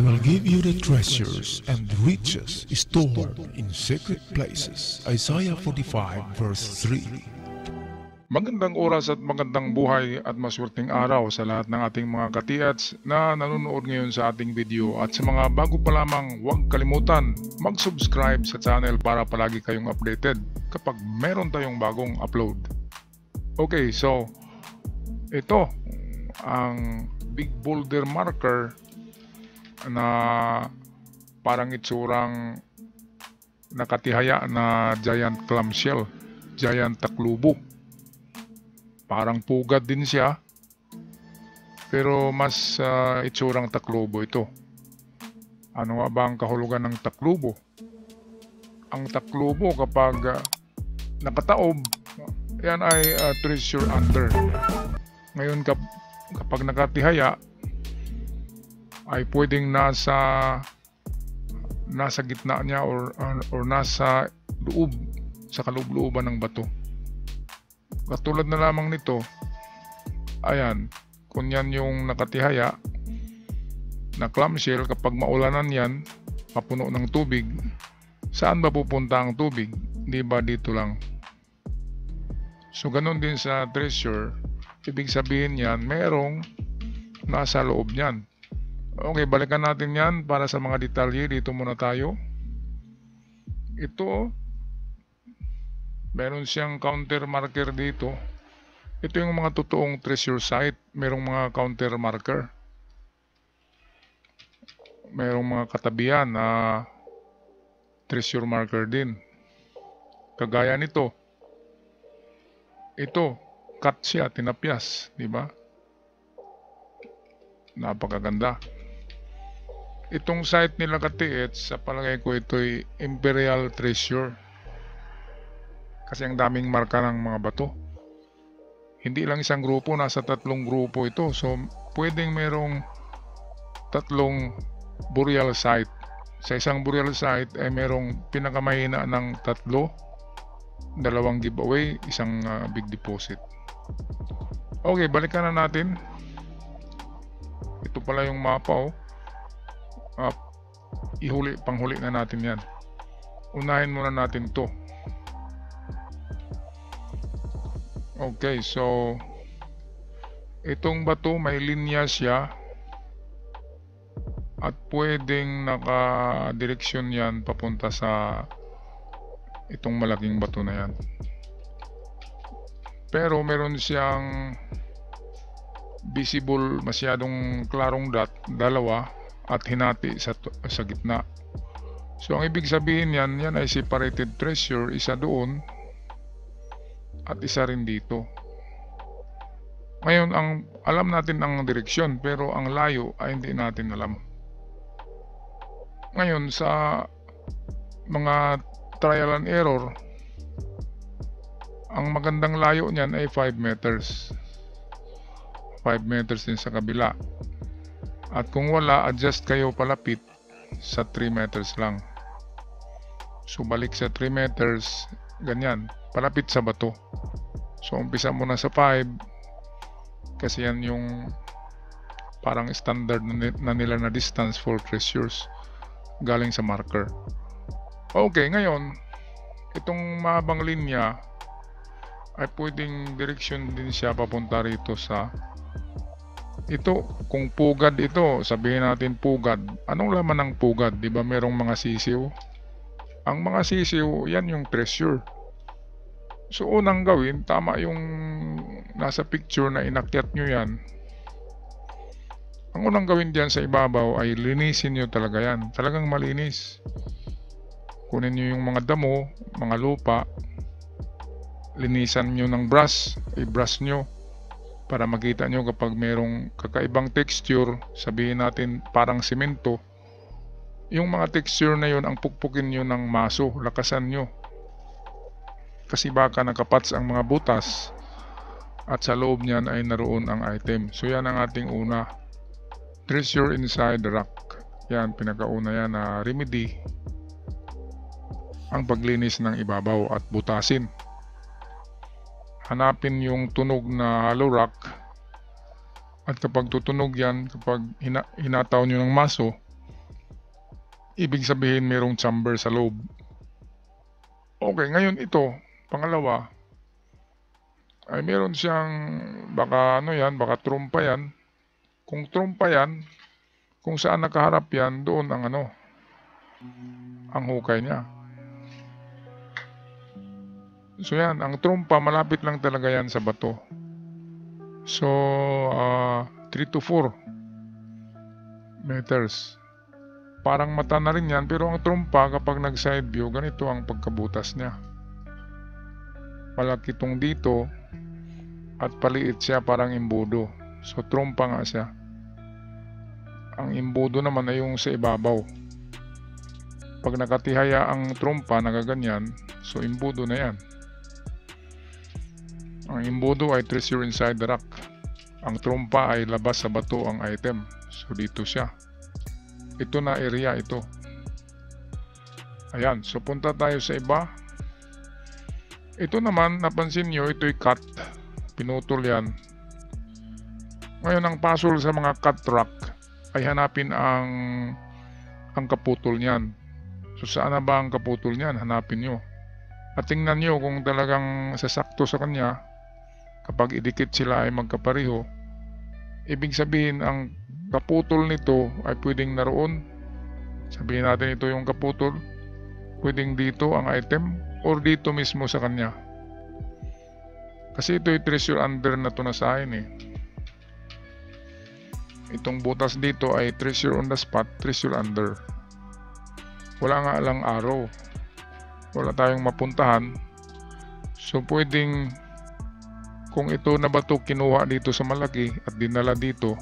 will give you the treasures and riches stored in secret places. Isaiah 45 verse 3. Magandang oras at magandang buhay at maswerteng araw sa lahat ng ating mga katiats na nanonood ngayon sa ating video, at sa mga bago pa lamang, huwag kalimutan mag-subscribe sa channel para palagi kayong updated kapag meron tayong bagong upload. Okay, so ito ang big boulder marker na parang itsurang nakatihaya na giant clamshell, giant taklubo. Parang pugad din siya, pero mas itsurang taklubo ito. Ano nga ba ang kahulugan ng taklubo? Ang taklubo kapag nakataob, yan ay treasure under. Ngayon kapag nakatihaya, ay pwedeng nasa gitna niya or nasa loob, sa kaloob-looban ng bato. Katulad na lamang nito, ayan, kung yan yung nakatihaya na clamshell, kapag maulanan yan, mapuno ng tubig, saan ba pupunta ang tubig? Di ba dito lang? So ganun din sa treasure, ibig sabihin yan, merong nasa loob niyan. Okay, balikan natin yan para sa mga detalye. Dito muna tayo. Ito, meron siyang counter marker dito. Ito yung mga totoong treasure site. Merong mga counter marker. Merong mga katabihan na treasure marker din. Kagaya nito. Ito, cut siya, tinapyas, di ba? Napakaganda. Itong site nila katiits, sa palagay ko ito'y Imperial Treasure. Kasi ang daming marka ng mga bato. Hindi lang isang grupo, nasa 3 grupo ito. So, pwedeng merong 3 burial site. Sa isang burial site ay merong pinakamahina ng 3, 2 giveaway, isang big deposit. Okay, balikan na natin. Ito pala yung mapa, oh. Panghuli na natin yan. Unahin muna natin to. Okay, so itong bato may linya siya at pwedeng naka-direksyon yan papunta sa itong malaking bato na yan. Pero meron siyang visible, masyadong klarong dot, 2 at hinati sa gitna. So ang ibig sabihin yan ay separated treasure, isa doon at isa rin dito. Ngayon, alam natin ang direksyon, pero ang layo ay hindi natin alam. Ngayon, sa mga trial and error, ang magandang layo niyan ay 5 meters. 5 meters din sa kabila. At kung wala, adjust kayo palapit sa 3 meters lang. So balik sa 3 meters, ganyan, palapit sa bato. So umpisa muna sa 5, kasi yan yung parang standard na nila na distance for treasures galing sa marker. Okay, ngayon, itong mahabang linya ay pwedeng direksyon din siya papunta rito sa ito. Kung pugad ito, sabihin natin pugad. Anong laman ng pugad? Di ba merong mga sisiw? Ang mga sisiw, yan yung treasure. So unang gawin, tama yung nasa picture na inakyat nyo yan. Ang unang gawin dyan sa ibabaw ay linisin nyo talaga yan. Talagang malinis. Kunin nyo yung mga damo, mga lupa, linisan nyo ng brush, i-brush nyo para makita nyo kapag merong kakaibang texture, sabihin natin parang simento. Yung mga texture na yun, ang pukpukin nyo ng maso, lakasan nyo. Kasi baka nakapats ang mga butas at sa loob niyan ay naroon ang item. So yan ang ating una. Treasure inside the rock. Yan, pinakauna yan na remedy. Ang paglinis ng ibabaw at butasin. Hanapin yung tunog na hollow rock At kapag tutunog yan, kapag hinataw nyo ng maso, ibig sabihin mayroong chamber sa loob. Okay, ngayon ito, pangalawa, ay meron siyang, baka ano yan, baka trompa yan. Kung trompa yan, kung saan nakaharap yan, doon ang ano, ang hukay niya. So yan, ang trompa, malapit lang talaga yan sa bato. So, 3 to 4 meters. Parang mata na rin yan, pero ang trompa kapag nag-side view, ganito ang pagkabutas niya. Malaki itong dito at paliit siya, parang imbudo. So, trompa nga siya. Ang imbudo naman ay yung sa ibabaw. Pag nakatihaya ang trompa, nagaganyan, so imbudo na yan. Ang imbudo ay treasure inside the rock. Ang trompa ay labas sa bato ang item. So, dito siya. Ito na area ito. Ayan, so punta tayo sa iba. Ito naman, napansin nyo, ito'y cut. Pinutol yan. Ngayon, ang puzzle sa mga cut rock ay hanapin ang kaputol niyan. So, saan na ba ang kaputol niyan? Hanapin nyo. At tingnan nyo kung talagang sasakto sa kanya, kapag idikit sila ay magkapareho, ibig sabihin ang kaputol nito ay pwedeng naroon. Sabihin natin ito yung kaputol. Pwedeng dito ang item or dito mismo sa kanya. Kasi ito yung treasure under na to na sa akin eh. Itong butas dito ay treasure on the spot, treasure under. Wala nga lang arrow. Wala tayong mapuntahan. So pwedeng kung ito na ba ito kinuha dito sa malaki at dinala dito,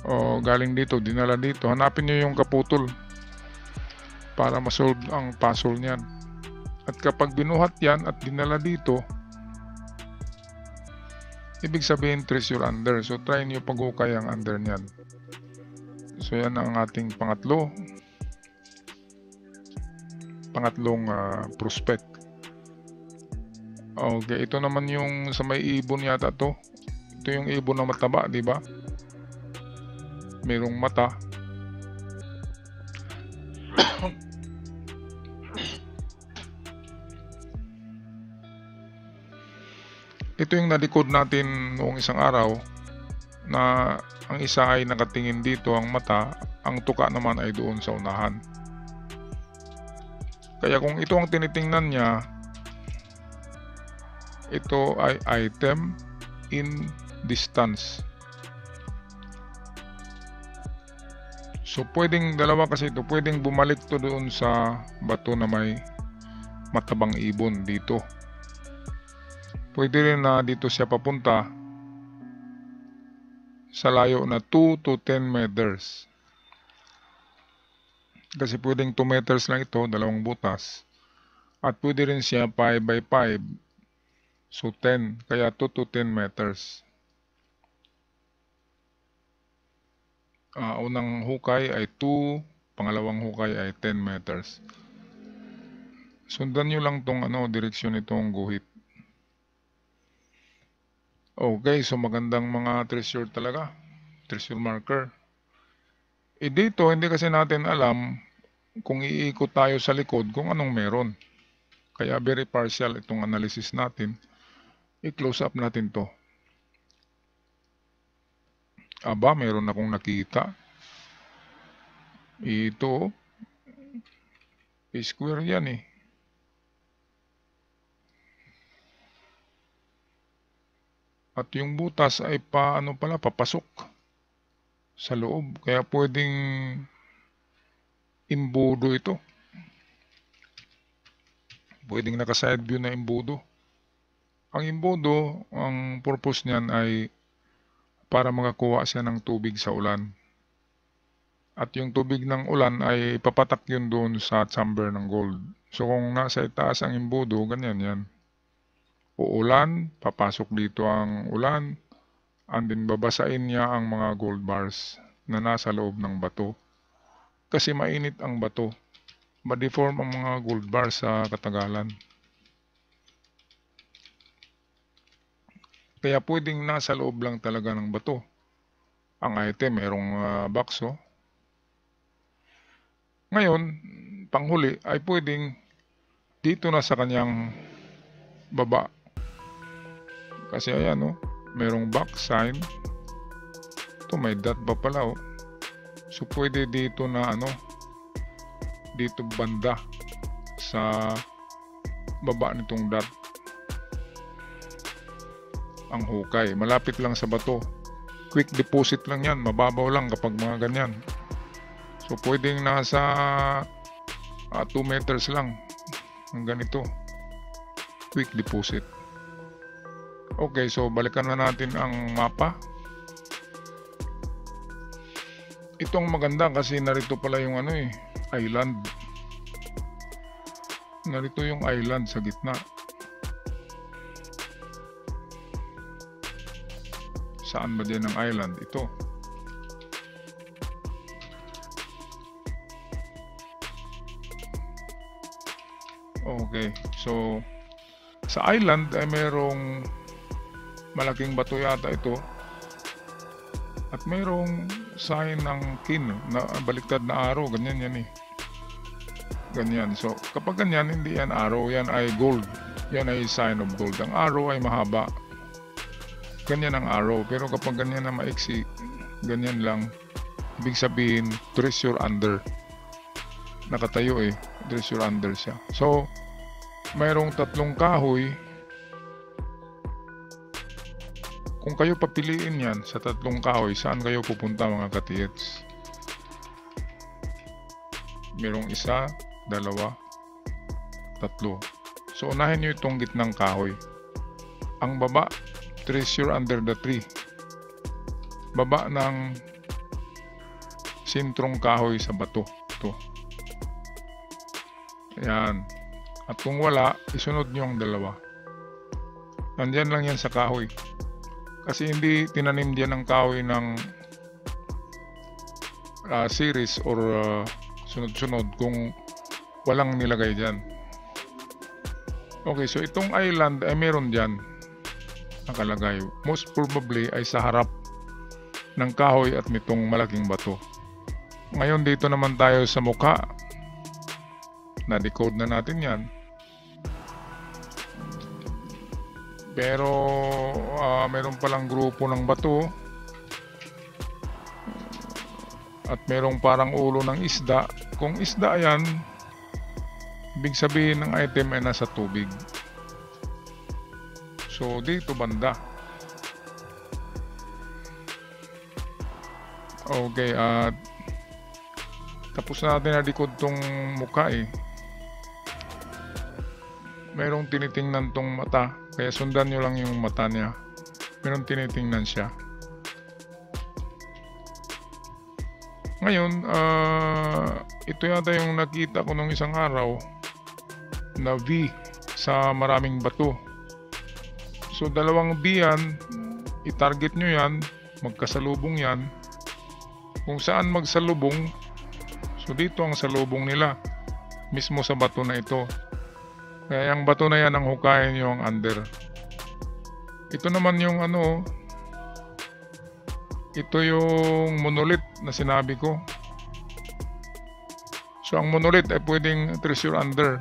o galing dito, dinala dito, hanapin nyo yung kaputol para masolve ang puzzle niyan. At kapag binuhat yan at dinala dito, ibig sabihin treasure under. So try nyo paghukay ang under niyan. So yan ang ating pangatlong prospect. Okay, ito naman yung sa may ibon yata to. Ito yung ibon na mataba, di ba? Merong mata. Ito yung nalikod natin noong isang araw na ang isa ay nakatingin dito ang mata, ang tuka naman ay doon sa unahan. Kaya kung ito ang tinitingnan niya, ito ay item in distance. So pwedeng dalawa kasi ito, pwedeng bumalik to doon sa bato na may matabang ibon dito. Pwede rin na dito siya papunta sa layo na 2 to 10 meters. Kasi pwedeng 2 meters lang ito, dalawang butas. At pwede rin siya 5 by 5. So 10, kaya 2 to 10 meters. Unang hukay ay 2, pangalawang hukay ay 10 meters. Sundan nyo lang tong direksyon nitong guhit. Okay, so magandang mga treasure talaga. Treasure marker. Dito, hindi kasi natin alam kung iikot tayo sa likod kung anong meron. Kaya very partial itong analysis natin. I-close up natin to. Aba, meron akong nakita. Ito, square yan eh. At yung butas ay papasok sa loob. Kaya pwedeng imbudo ito. Pwedeng naka-side view na imbudo. Ang imbudo, ang purpose niyan ay para makakuha siya ng tubig sa ulan. At yung tubig ng ulan ay papatak yun doon sa chamber ng gold. So kung nasa itaas ang imbudo, ganyan yan. Uulan, papasok dito ang ulan, and then babasain niya ang mga gold bars na nasa loob ng bato. Kasi mainit ang bato. Ma-deform ang mga gold bars sa katagalan. Kaya pwedeng nasa loob lang talaga ng bato. Ang item, merong bakso. Ngayon, panghuli ay pwedeng dito na sa kanyang baba. Kasi ayan, oh, merong back sign. Ito may dot pa pala, oh. So pwede dito na dito banda sa baba nitong dot ang hukay. Malapit lang sa bato. Quick deposit lang yan. Mababaw lang kapag mga ganyan. So pwedeng nasa 2 meters lang ang ganito. Quick deposit. Okay, so balikan na natin ang mapa. Ito ang maganda kasi narito pala yung island. Narito yung island sa gitna. Saan ba din ang island? Ito. Okay, so sa island ay mayroong malaking bato yata ito. At mayroong sign ng kin na baliktad na arrow. Ganyan yan eh. Ganyan. So kapag ganyan, hindi yan arrow. Yan ay gold. Yan ay sign of gold. Ang arrow ay mahaba. Ganyan ang arrow. Pero kapag ganyan na maiksi, ganyan lang, ibig sabihin treasure under. Nakatayo eh. Treasure under siya. So mayroong 3 kahoy. Kung kayo papiliin yan sa 3 kahoy, saan kayo pupunta mga katiyets? Merong 1, 2, 3. So unahin nyo itong gitnang kahoy. Ang baba, treasure under the tree. Baba ng sintrong kahoy sa bato. Ito. Ayan. At kung wala, isunod nyo ang 2. Nandyan lang yan sa kahoy. Kasi hindi tinanim diyan ng kahoy ng series or sunod-sunod kung walang nilagay dyan. Okay, so itong island ay meron dyan nakalagay. Most probably ay sa harap ng kahoy at nitong malaking bato. Ngayon dito naman tayo sa mukha. Na-decode na natin yan. Pero meron palang grupo ng bato at merong parang ulo ng isda. Kung isda yan, ibig sabihin ng item ay nasa tubig. So dito banda. Okay, tapos natin na-decode tong mukha eh. Merong tinitingnan tong mata. Kaya sundan nyo lang yung mata niya. Merong tinitingnan siya. Ngayon, ito yata yung nakita ko nung isang araw na V sa maraming bato. So, 2 V yan. I-target nyo yan. Magkasalubong yan. Kung saan magsalubong, so dito ang salubong nila. Mismo sa bato na ito. Kaya ang bato na yan ang hukayin nyo ang under. Ito naman yung ito yung monolith na sinabi ko. So ang monolith ay pwedeng treasure under.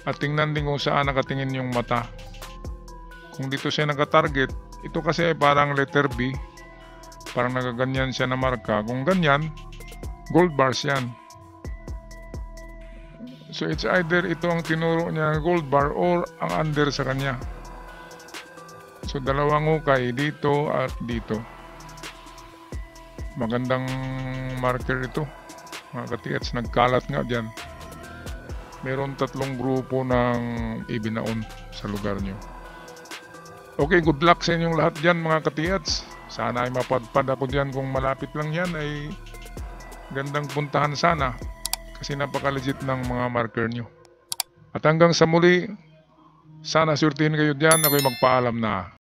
At tingnan din kung saan nakatingin yung mata. Kung dito siya nakatarget, ito kasi ay parang letter B. Parang nagaganyan siya na marka. Kung ganyan, gold bars yan. So it's either ito ang tinuro niya gold bar or ang under sa kanya. So 2 hukay dito at dito. Magandang marker ito mga katiyats. Nagkalat nga dyan. Meron 3 grupo ng ibinaon sa lugar nyo. Okay, good luck sa inyong lahat dyan mga katiyats. Sana ay mapadpad ako dyan. Kung malapit lang yan ay gandang puntahan sana. Kasi napaka-legit ng mga marker nyo. At hanggang sa muli, sana surtihin kayo dyan. Ako'y magpaalam na.